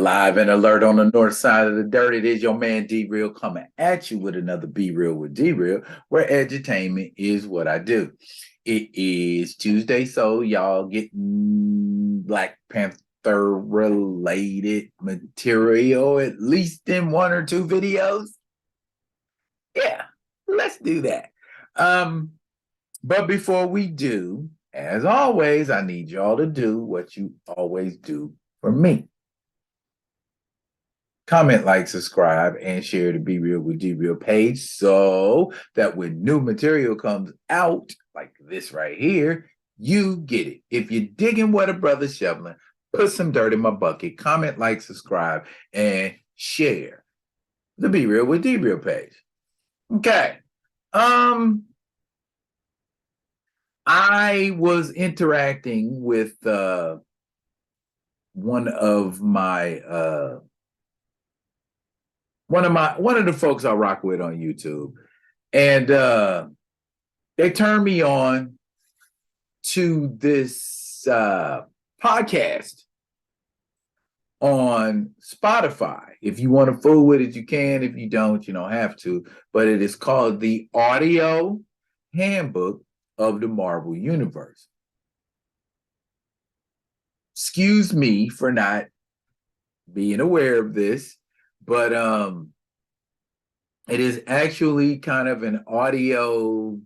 Alive and alert on the north side of the dirt. It is your man D Real coming at you with another Be Real with D Real, where edutainment is what I do. It is Tuesday, so y'all getting Black Panther related material, at least in one or two videos. Yeah, let's do that. But before we do, as always, I need y'all to do what you always do for me. Comment, like, subscribe, and share the Be Real with D Real page so that when new material comes out, like this right here, you get it. If you're digging what a brother's shoveling, put some dirt in my bucket. Comment, like, subscribe, and share the Be Real with D Real page. Okay. I was interacting with one of the folks I rock with on YouTube, and they turned me on to this podcast on Spotify. If you want to fool with it, you can. If you don't, you don't have to. But it is called the Audio Handbook of the Marvel Universe. Excuse me for not being aware of this, but it is actually kind of an audio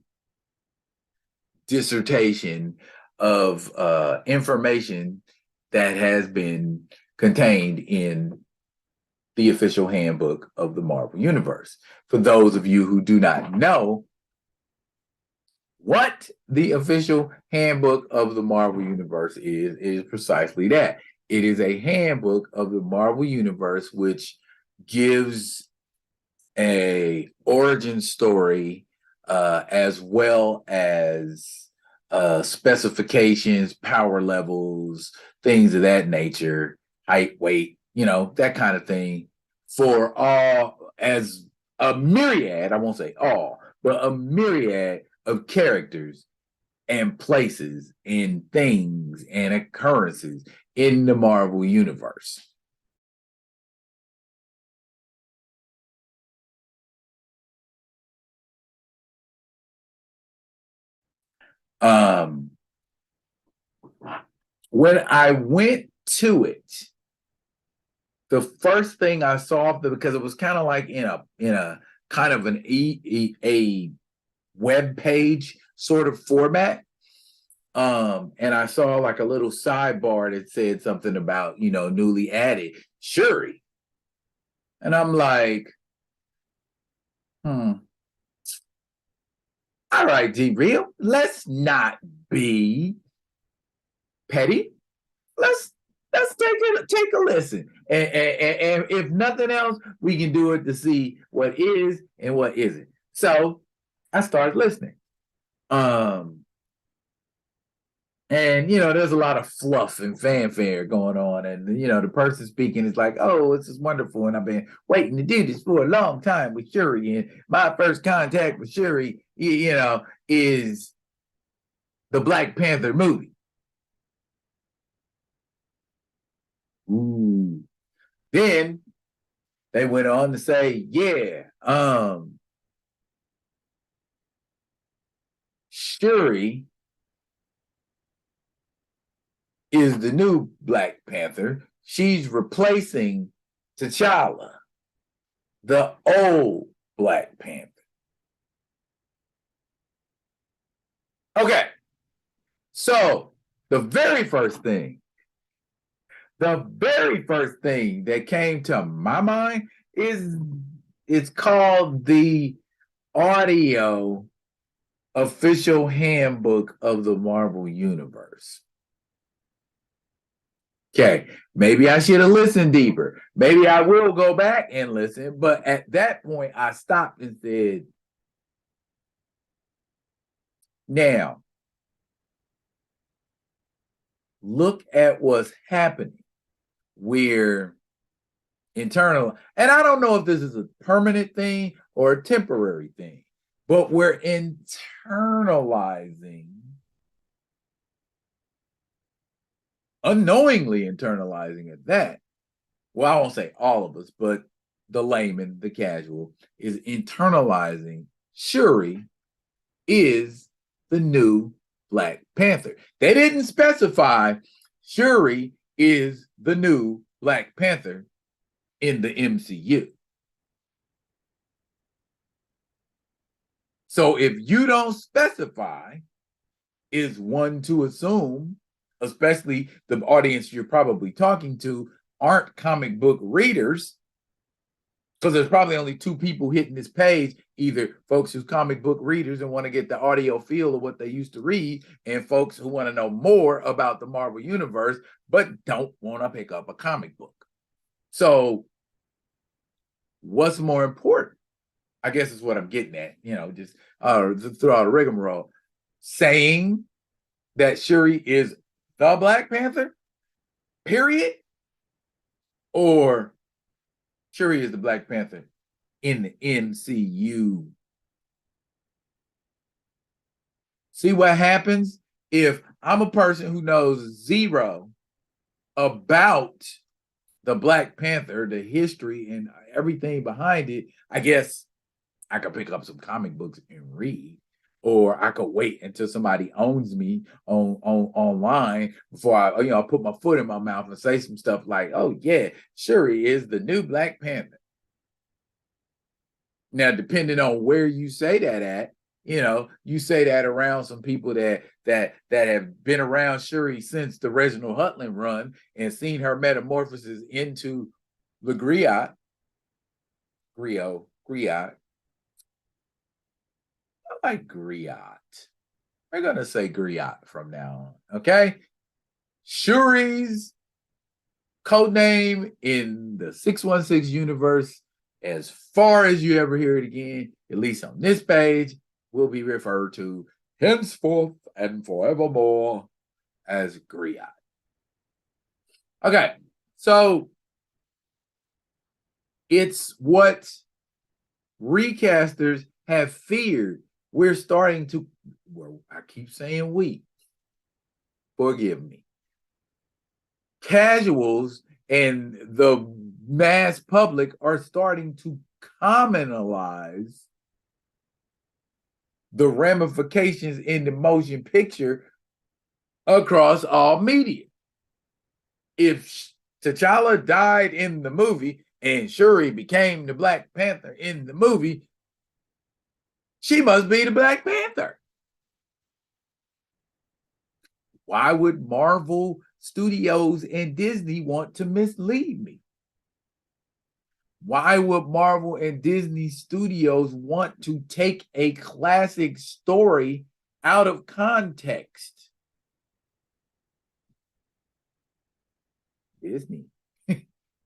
dissertation of information that has been contained in the official handbook of the Marvel Universe. For those of you who do not know what the official handbook of the Marvel Universe is precisely that. It is a handbook of the Marvel Universe which gives a origin story as well as specifications, power levels, things of that nature, height, weight, that kind of thing, for all, as a myriad, I won't say all, but a myriad of characters and places and things and occurrences in the Marvel Universe. When I went to it, the first thing I saw, because it was kind of like in a kind of a web page sort of format, and I saw like a little sidebar that said something about newly added Shuri, and I'm like, all right, D Real, let's not be petty. Let's take a listen, and if nothing else, we can do it to see what is and what isn't. So I started listening, and there's a lot of fluff and fanfare going on, and the person speaking is like, "Oh, this is wonderful, and I've been waiting to do this for a long time with Shuri, and my first contact with Shuri, is the Black Panther movie." Ooh. Then they went on to say, yeah, Shuri is the new Black Panther. She's replacing T'Challa, the old Black Panther. Okay, so the very first thing that came to my mind is it's called the Audio Official Handbook of the Marvel Universe. Okay, maybe I should have listened deeper. Maybe I will go back and listen, but at that point I stopped and said, now, look at what's happening. We're internal, and I don't know if this is a permanent thing or a temporary thing, but we're internalizing, unknowingly internalizing at that, well, I won't say all of us, but the layman, the casual, is internalizing Shuri is the new Black Panther. They didn't specify Shuri is the new Black Panther in the MCU. So if you don't specify, is one to assume, especially the audience you're probably talking to aren't comic book readers, because there's probably only two people hitting this page, either folks who's comic book readers and want to get the audio feel of what they used to read, and folks who want to know more about the Marvel Universe, but don't want to pick up a comic book. So what's more important? I guess is what I'm getting at, just throughout the rigmarole. Saying that Shuri is the Black Panther, period, or Shuri is the Black Panther in the MCU. See what happens if I'm a person who knows zero about the Black Panther, the history and everything behind it. I guess I could pick up some comic books and read, or I could wait until somebody owns me on online before I put my foot in my mouth and say some stuff like, "Oh yeah, Shuri is the new Black Panther." Now, depending on where you say that at, you say that around some people that have been around Shuri since the Reginald Hutland run and seen her metamorphosis into the Griot. I like Griot. We're gonna say Griot from now on. Okay. Shuri's codename in the 616 universe, as far as you ever hear it again, at least on this page, will be referred to henceforth and forevermore as Griot. Okay, so it's what recasters have feared. We're starting to, well, I keep saying we, forgive me. Casuals and the mass public are starting to commonalize the ramifications in the motion picture across all media. If T'Challa died in the movie and Shuri became the Black Panther in the movie, she must be the Black Panther. Why would Marvel Studios and Disney want to mislead me? Why would Marvel and Disney Studios want to take a classic story out of context? Disney.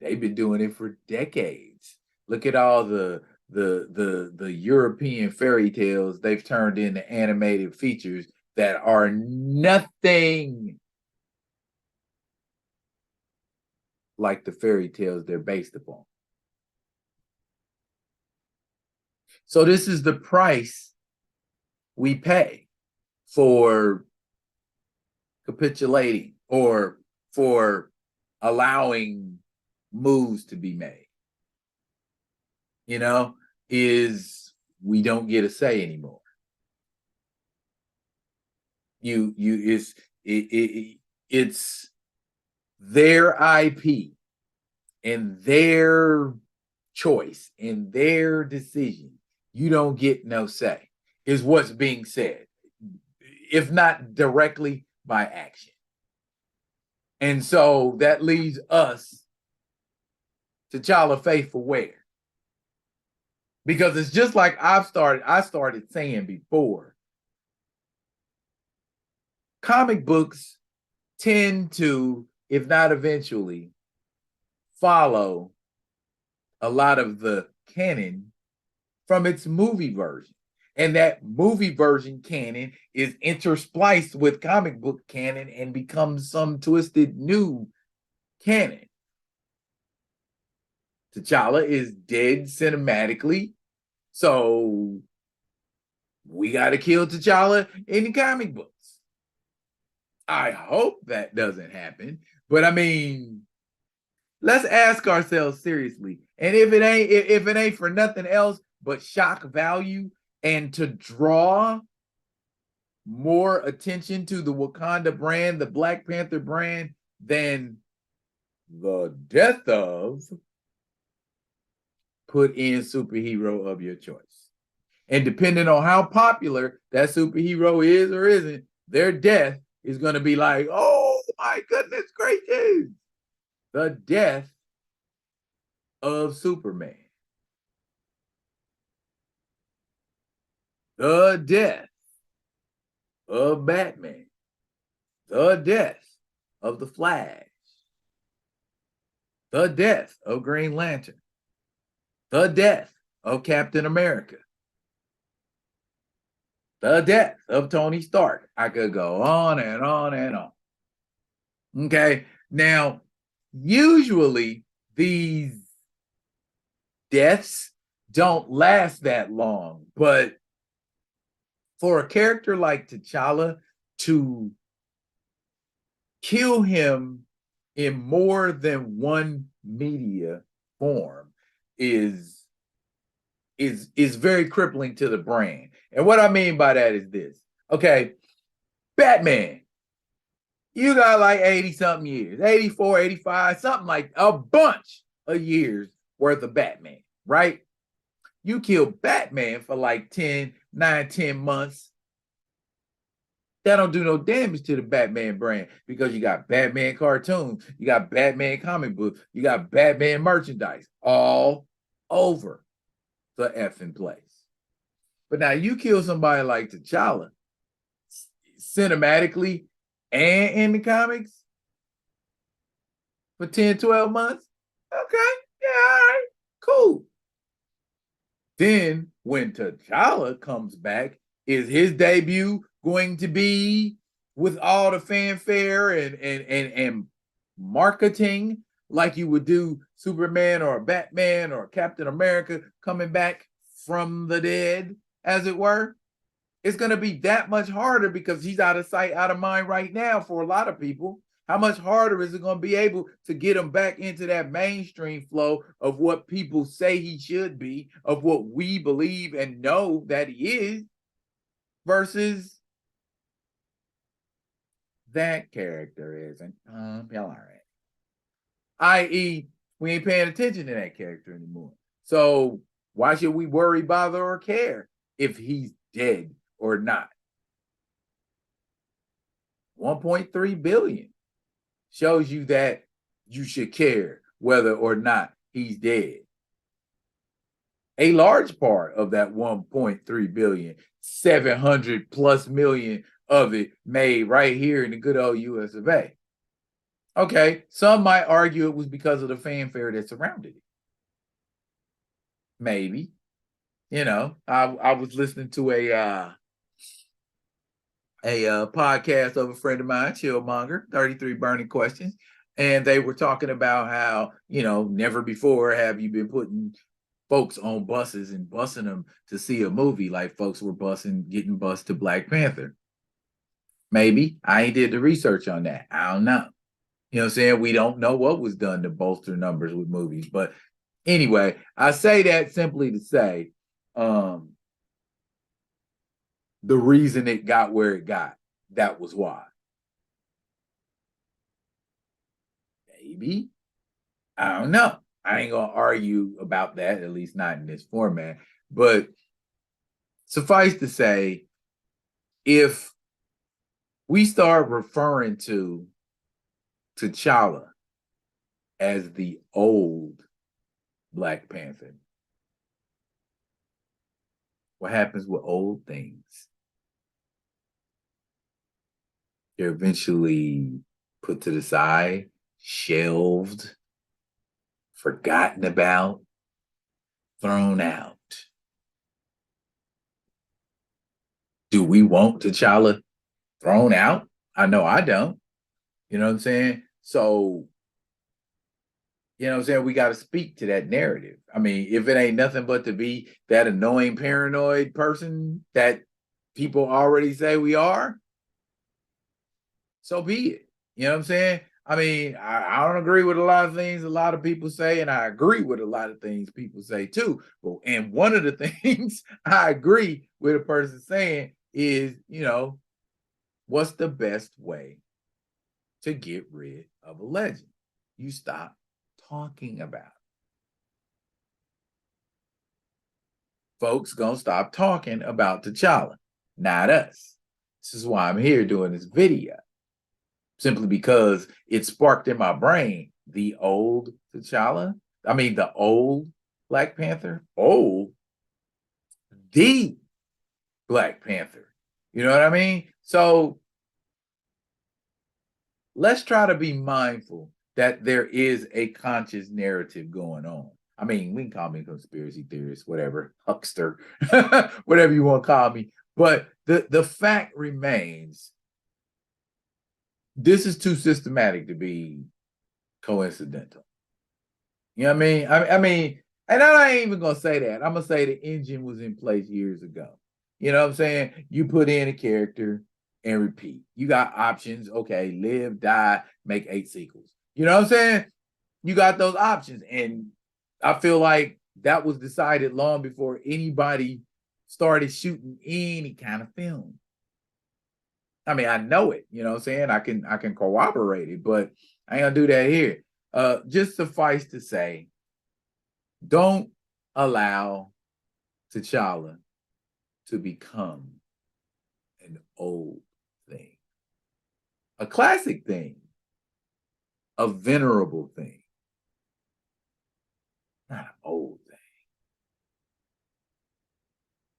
They've been doing it for decades. Look at all the European fairy tales they've turned into animated features that are nothing like the fairy tales they're based upon. So this is the price we pay for capitulating or for allowing moves to be made. Is we don't get a say anymore. It's their IP and their choice and their decision. You don't get no say, is what's being said, if not directly by action. And so that leaves us T'Challa faithful where? Because it's just like I started saying before. Comic books tend to, if not eventually, follow a lot of the canon from its movie version. And that movie version canon is interspliced with comic book canon and becomes some twisted new canon. T'Challa is dead cinematically, so we got to kill T'Challa in the comic books. I hope that doesn't happen, but I mean, Let's ask ourselves seriously. And if it ain't for nothing else but shock value and to draw more attention to the Wakanda brand, the Black Panther brand, than the death of, put in superhero of your choice. And depending on how popular that superhero is or isn't, their death is going to be like, oh my goodness gracious, the death of Superman, the death of Batman, the death of the Flash, the death of Green Lantern, the death of Captain America, the death of Tony Stark. I could go on and on and on. Okay. Now, usually these deaths don't last that long, but for a character like T'Challa to kill him in more than one media form is very crippling to the brand. And what I mean by that is this. Okay, Batman, you got like 80 something years, 84, 85, something like a bunch of years worth of Batman, right? You kill Batman for like 10, 9, 10 months. That don't do no damage to the Batman brand because you got Batman cartoons, you got Batman comic books, you got Batman merchandise all over the effing place. But now you kill somebody like T'Challa, cinematically and in the comics for 10, 12 months. Okay, yeah, all right, cool. Then when T'Challa comes back, is his debut going to be with all the fanfare and marketing like you would do Superman or Batman or Captain America coming back from the dead, as it were? It's going to be that much harder because he's out of sight, out of mind right now for a lot of people. How much harder is it going to be able to get him back into that mainstream flow of what people say he should be, of what we believe and know that he is, versus that character isn't popular, i.e., we ain't paying attention to that character anymore. So why should we worry, bother, or care if he's dead or not? 1.3 billion shows you that you should care whether or not he's dead. A large part of that 1.3 billion, 700 plus million of it made right here in the good old US of A. Okay, some might argue it was because of the fanfare that surrounded it. Maybe. You know, I was listening to a podcast of a friend of mine, Chillmonger, 33 Burning Questions, and they were talking about how, never before have you been putting folks on buses and busing them to see a movie like folks were getting bused to Black Panther. Maybe. I ain't did the research on that. I don't know. You know what I'm saying? We don't know what was done to bolster numbers with movies. But anyway, I say that simply to say the reason it got where it got, that was why. Maybe. I don't know. I ain't going to argue about that, at least not in this format. But suffice to say, if we start referring to T'Challa as the old Black Panther, what happens with old things? They're eventually put to the side, shelved, forgotten about, thrown out. Do we want T'Challa thrown out? I know I don't. You know what I'm saying? So, you know what I'm saying? We got to speak to that narrative. I mean, if it ain't nothing but to be that annoying, paranoid person that people already say we are, so be it. You know what I'm saying? I mean, I don't agree with a lot of things a lot of people say, and I agree with a lot of things people say too. But and one of the things I agree with a person saying is, what's the best way to get rid of a legend? You stop talking about it. Folks gonna stop talking about T'Challa, not us. This is why I'm here doing this video. Simply because it sparked in my brain the old T'Challa. I mean, the old Black Panther. Old, the Black Panther. You know what I mean? So let's try to be mindful that there is a conscious narrative going on. I mean, we can call me a conspiracy theorist, whatever, huckster, whatever you want to call me. But the fact remains, this is too systematic to be coincidental. You know what I mean? I mean, and I ain't even gonna say that. I'm gonna say the engine was in place years ago. You know what I'm saying? You put in a character and repeat. You got options. Okay, live, die, make 8 sequels. You know what I'm saying? You got those options, and I feel like that was decided long before anybody started shooting any kind of film. I mean, I know it. You know what I'm saying? I can corroborate it, but I ain't gonna do that here. Just suffice to say, don't allow T'Challa to become an old thing, a classic thing, a venerable thing, not an old thing.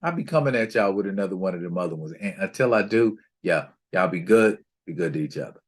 I'll be coming at y'all with another one of them other ones. And until I do, yeah, y'all be good to each other.